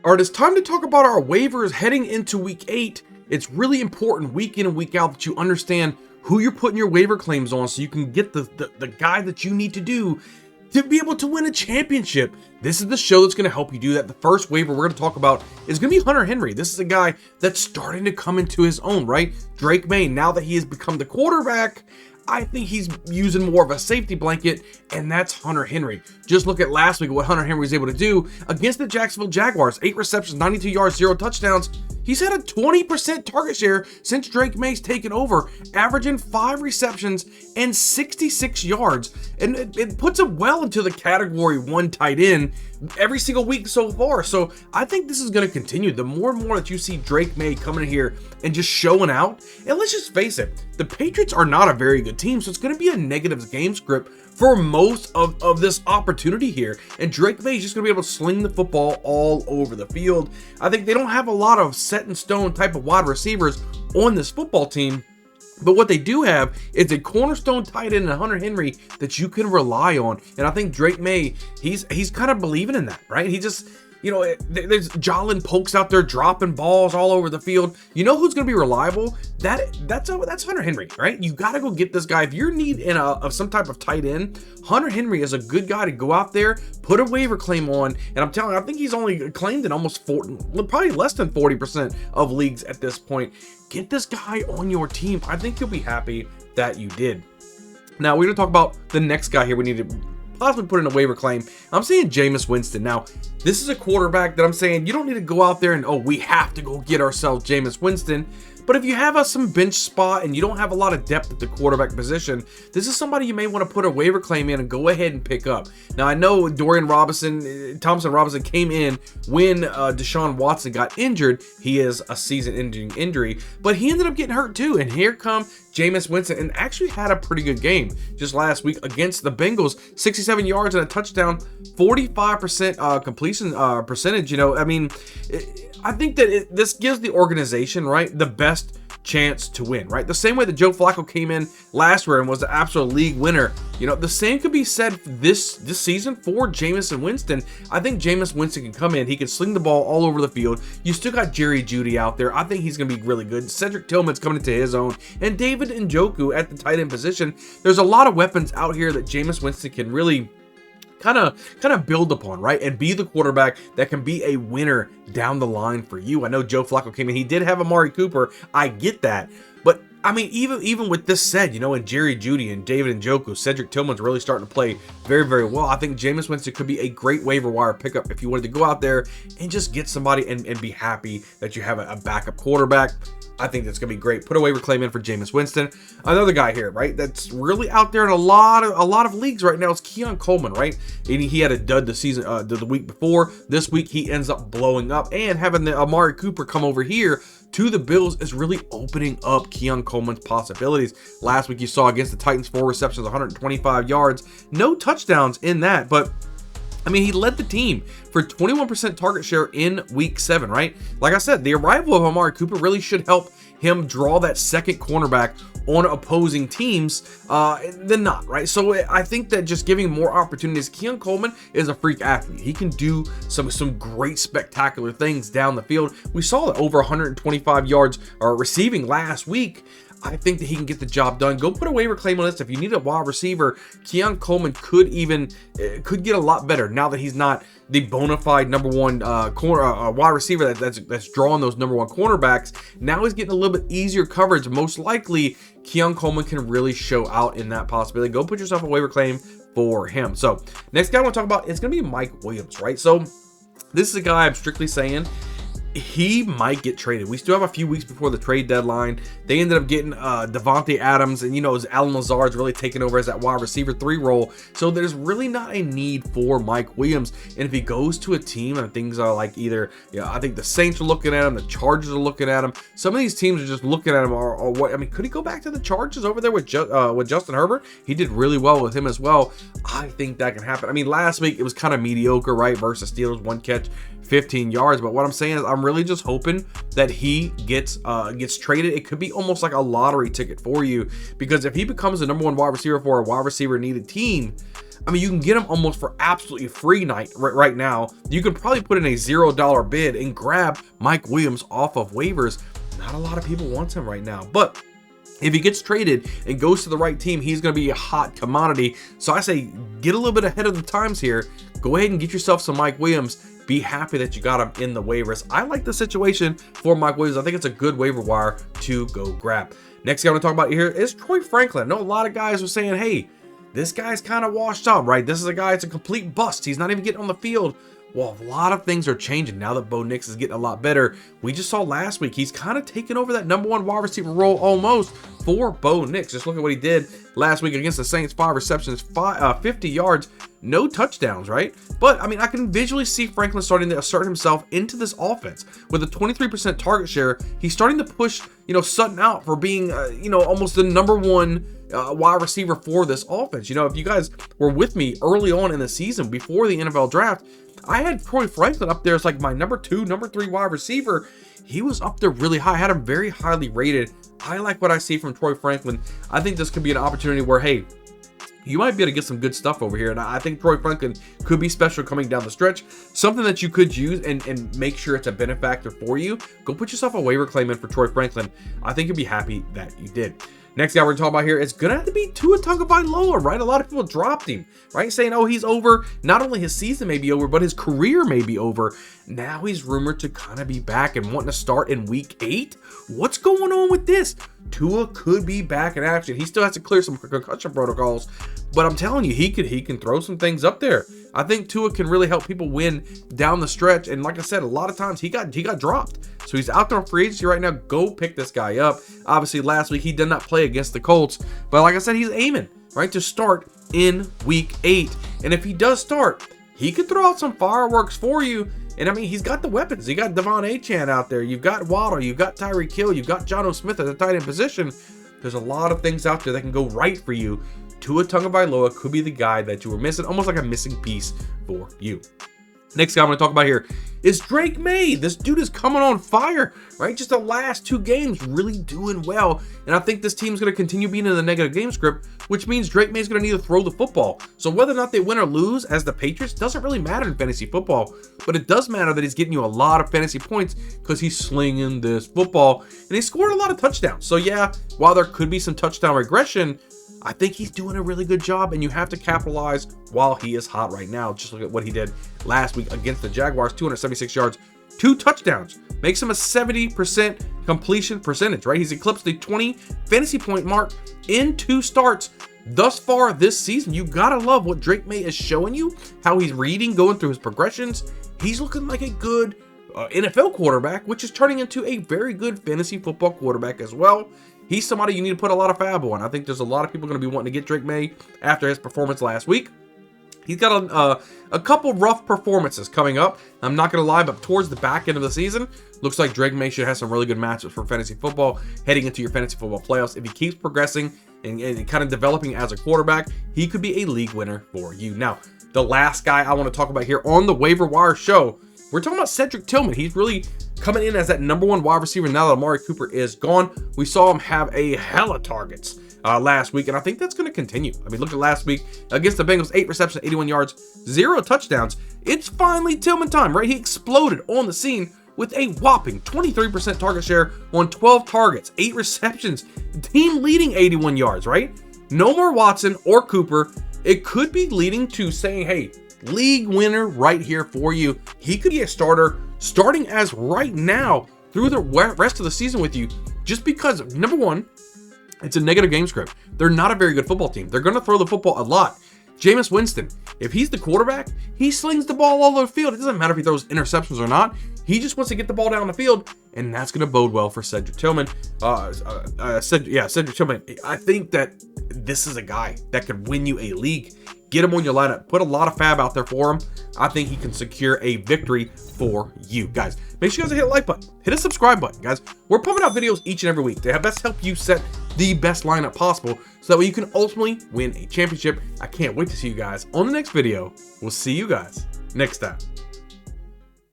All right, it's time to talk about our waivers heading into week 8. It's really important week in and week out that you understand who you're putting your waiver claims on so you can get the guy that you need to do to be able to win a championship. This is the show that's going to help you do that. The first waiver we're going to talk about is going to be Hunter Henry. This is a guy that's starting to come into his own, right? Drake May, now that he has become the quarterback, I think he's using more of a safety blanket, and that's Hunter Henry. Just look at last week, what Hunter Henry was able to do against the Jacksonville Jaguars. 8 receptions, 92 yards, 0 touchdowns. He's had a 20% target share since Drake May's taken over, averaging 5 receptions and 66 yards. And it puts him well into the category 1 tight end every single week so far. So I think this is going to continue. The more and more that you see Drake May coming in here and just showing out, and let's just face it, the Patriots are not a very good team, so it's going to be a negative game script for most of this opportunity here. And Drake May is just going to be able to sling the football all over the field. I think they don't have a lot of set in stone type of wide receivers on this football team. But what they do have is a cornerstone tight end in Hunter Henry that you can rely on. And I think Drake May, he's kind of believing in that, right? He just, you know, there's Jalen Pokes out there dropping balls all over the field. You know who's going to be reliable? That's Hunter Henry, right? You got to go get this guy. If you're in need of some type of tight end, Hunter Henry is a good guy to go out there, put a waiver claim on. And I'm telling you, I think he's only claimed in almost probably less than 40% of leagues at this point. Get this guy on your team. I think you'll be happy that you did. Now, we're going to talk about the next guy here we need to possibly put in a waiver claim. I'm saying Jameis Winston. Now, this is a quarterback that I'm saying you don't need to go out there and, oh, we have to go get ourselves Jameis Winston. But if you have some bench spot and you don't have a lot of depth at the quarterback position, this is somebody you may want to put a waiver claim in and go ahead and pick up. Now, I know Thompson Robinson came in when Deshaun Watson got injured. He is a season-ending injury, but he ended up getting hurt too. And here come Jameis Winston, and actually had a pretty good game just last week against the Bengals. 67 yards and a touchdown, 45% completion percentage. You know, I mean, I think that this gives the organization, right, the best chance to win, right? The same way that Joe Flacco came in last year and was the absolute league winner. You know, the same could be said this season for Jameis Winston. I think Jameis Winston can come in. He can sling the ball all over the field. You still got Jerry Jeudy out there. I think he's going to be really good. Cedric Tillman's coming into his own. And David Njoku at the tight end position. There's a lot of weapons out here that Jameis Winston can really kind of build upon, right? And be the quarterback that can be a winner down the line for you. I know Joe Flacco came in. He did have Amari Cooper. I get that. But I mean, even with this said, you know, and Jerry Jeudy and David Njoku, Cedric Tillman's really starting to play very, very well. I think Jameis Winston could be a great waiver wire pickup if you wanted to go out there and just get somebody and be happy that you have a backup quarterback. I think that's going to be great. Put a waiver claim in for Jameis Winston. Another guy here, right, that's really out there in a lot of leagues right now is Keon Coleman, right? And he had a dud the week before. This week he ends up blowing up, and having the Amari Cooper come over here to the Bills is really opening up Keon Coleman's possibilities. Last week you saw against the Titans 4 receptions, 125 yards, no touchdowns in that, but I mean, he led the team for 21% target share in week 7, right? Like I said, the arrival of Amari Cooper really should help him draw that second cornerback on opposing teams than not, right? So I think that just giving more opportunities. Keon Coleman is a freak athlete. He can do some great spectacular things down the field. We saw that over 125 yards receiving last week. I think that he can get the job done. Go put a waiver claim on this. If you need a wide receiver, Keon Coleman could get a lot better now that he's not the bona fide number one wide receiver that's drawing those number one cornerbacks. Now he's getting a little bit easier coverage. Most likely, Keon Coleman can really show out in that possibility. Go put yourself a waiver claim for him. So next guy I want to talk about is going to be Mike Williams, right? So this is a guy I'm strictly saying he might get traded. We still have a few weeks before the trade deadline. They ended up getting Devontae Adams, and you know, Alan Lazard's really taken over as that wide receiver 3 role. So there's really not a need for Mike Williams. And if he goes to a team and things are like either, you know, I think the Saints are looking at him, the Chargers are looking at him. Some of these teams are just looking at him. Or what? I mean, could he go back to the Chargers over there with Justin Herbert? He did really well with him as well. I think that can happen. I mean, last week it was kind of mediocre, right? Versus Steelers, 1 catch, 15 yards. But what I'm saying is I'm really just hoping that he gets traded. It could be almost like a lottery ticket for you, because if he becomes the number 1 wide receiver for a wide receiver needed team, I mean, you can get him almost for absolutely free right now. You can probably put in a $0 bid and grab Mike Williams off of waivers. Not a lot of people want him right now, but if he gets traded and goes to the right team, he's going to be a hot commodity. So I say get a little bit ahead of the times here. Go ahead and get yourself some Mike Williams. Be happy that you got him in the waivers. I like the situation for Mike Williams. I think it's a good waiver wire to go grab. Next guy I want to talk about here is Troy Franklin. I know a lot of guys are saying, hey, this guy's kind of washed up, right? This is a guy, it's a complete bust. He's not even getting on the field. Well, a lot of things are changing now that Bo Nix is getting a lot better. We just saw last week, he's kind of taken over that #1 wide receiver role almost for Bo Nix. Just look at what he did last week against the Saints. 5 receptions, 50 yards, no touchdowns, right? But, I mean, I can visually see Franklin starting to assert himself into this offense. With a 23% target share, he's starting to push, Sutton out for being, almost the #1 wide receiver for this offense. If you guys were with me early on in the season before the NFL draft, I had Troy Franklin up there as like my #2, #3 wide receiver. He was up there really high. I had him very highly rated. I like what I see from Troy Franklin. I think this could be an opportunity where, hey, you might be able to get some good stuff over here. And I think Troy Franklin could be special coming down the stretch. Something that you could use and make sure it's a benefactor for you. Go put yourself a waiver claim in for Troy Franklin. I think you'll be happy that you did. Next guy we're going to talk about here is going to have to be Tua Tagovailoa, right? A lot of people dropped him, right? Saying, oh, he's over. Not only his season may be over, but his career may be over. Now he's rumored to kind of be back and wanting to start in week 8. What's going on with this? Tua could be back in action. He still has to clear some concussion protocols, but I'm telling you, he can throw some things up there. I think Tua can really help people win down the stretch. And like I said, a lot of times he got dropped. So he's out there on free agency right now. Go pick this guy up. Obviously, last week he did not play against the Colts, but like I said, he's aiming right to start in week 8. And if he does start, he could throw out some fireworks for you. And I mean, he's got the weapons. You got Devon Achane out there. You've got Waddle. You've got Tyreek Hill. You've got Jonnu Smith at the tight end position. There's a lot of things out there that can go right for you. Tua Tagovailoa could be the guy that you were missing, almost like a missing piece for you. Next guy I'm going to talk about here is Drake May. This dude is coming on fire, right? Just the last 2 games really doing well. And I think this team's going to continue being in the negative game script, which means Drake May's going to need to throw the football. So whether or not they win or lose as the Patriots doesn't really matter in fantasy football. But it does matter that he's getting you a lot of fantasy points because he's slinging this football. And he scored a lot of touchdowns. So yeah, while there could be some touchdown regression, I think he's doing a really good job, and you have to capitalize while he is hot right now. Just look at what he did last week against the Jaguars, 276 yards, 2 touchdowns. Makes him a 70% completion percentage, right? He's eclipsed the 20 fantasy point mark in 2 starts thus far this season. You gotta love what Drake May is showing you, how he's reading, going through his progressions. He's looking like a good NFL quarterback, which is turning into a very good fantasy football quarterback as well. He's somebody you need to put a lot of fab on. I think there's a lot of people going to be wanting to get Drake May after his performance last week. He's got a couple rough performances coming up. I'm not going to lie, but towards the back end of the season, looks like Drake May should have some really good matchups for fantasy football heading into your fantasy football playoffs. If he keeps progressing and kind of developing as a quarterback, he could be a league winner for you. Now, the last guy I want to talk about here on the waiver wire show, we're talking about Cedric Tillman. He's really coming in as that #1 wide receiver now that Amari Cooper is gone. We saw him have a hella targets last week, and I think that's going to continue. I mean, look at last week against the Bengals, 8 receptions, 81 yards, 0 touchdowns. It's finally Tillman time, right? He exploded on the scene with a whopping 23% target share on 12 targets, 8 receptions, team leading 81 yards, right? No more Watson or Cooper. It could be leading to saying, hey, league winner right here for you. He could be a starter starting as right now through the rest of the season with you, just because, #1, it's a negative game script. They're not a very good football team. They're going to throw the football a lot. Jameis Winston, if he's the quarterback, he slings the ball all over the field. It doesn't matter if he throws interceptions or not. He just wants to get the ball down the field, and that's going to bode well for Cedric Tillman. Cedric Tillman. I think that this is a guy that could win you a league. Get him on your lineup. Put a lot of fab out there for him. I think he can secure a victory for you. Guys, make sure you guys hit the like button. Hit a subscribe button, guys. We're pumping out videos each and every week to best help you set the best lineup possible so that way you can ultimately win a championship. I can't wait to see you guys on the next video. We'll see you guys next time.